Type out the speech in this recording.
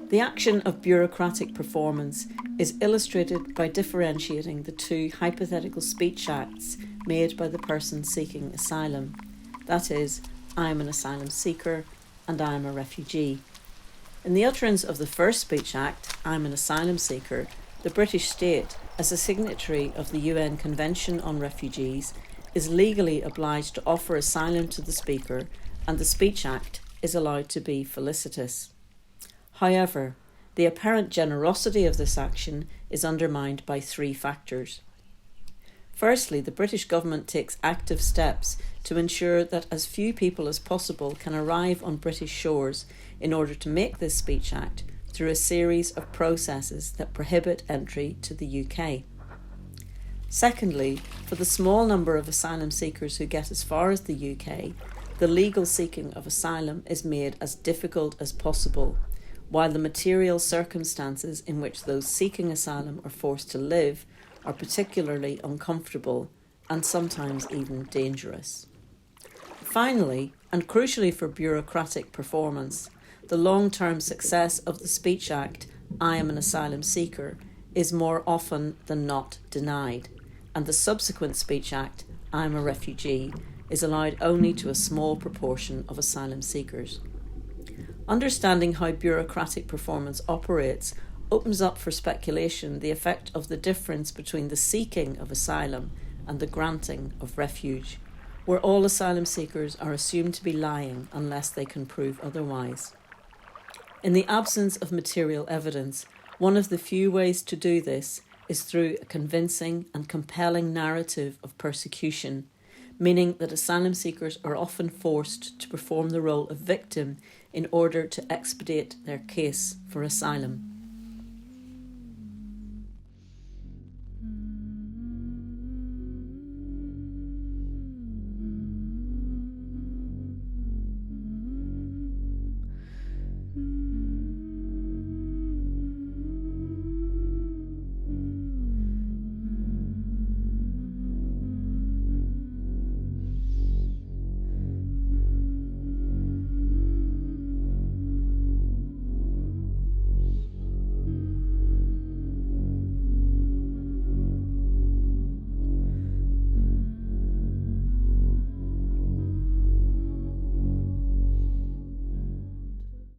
The action of bureaucratic performance is illustrated by differentiating the two hypothetical speech acts made by the person seeking asylum. That is, I am an asylum seeker and I am a refugee. In the utterance of the first speech act, I am an asylum seeker, the British state, as a signatory of the UN Convention on Refugees, is legally obliged to offer asylum to the speaker, and the speech act is allowed to be felicitous. However, the apparent generosity of this action is undermined by three factors. Firstly, the British government takes active steps to ensure that as few people as possible can arrive on British shores in order to make this speech act through a series of processes that prohibit entry to the UK. Secondly, for the small number of asylum seekers who get as far as the UK, the legal seeking of asylum is made as difficult as possible, while the material circumstances in which those seeking asylum are forced to live are particularly uncomfortable and sometimes even dangerous. Finally, and crucially for bureaucratic performance, the long-term success of the Speech Act, I am an asylum seeker, is more often than not denied, and the subsequent Speech Act, I am a refugee, is allowed only to a small proportion of asylum seekers. Understanding how bureaucratic performance operates opens up for speculation the effect of the difference between the seeking of asylum and the granting of refuge, where all asylum seekers are assumed to be lying unless they can prove otherwise. In the absence of material evidence, one of the few ways to do this is through a convincing and compelling narrative of persecution, meaning that asylum seekers are often forced to perform the role of victim in order to expedite their case for asylum.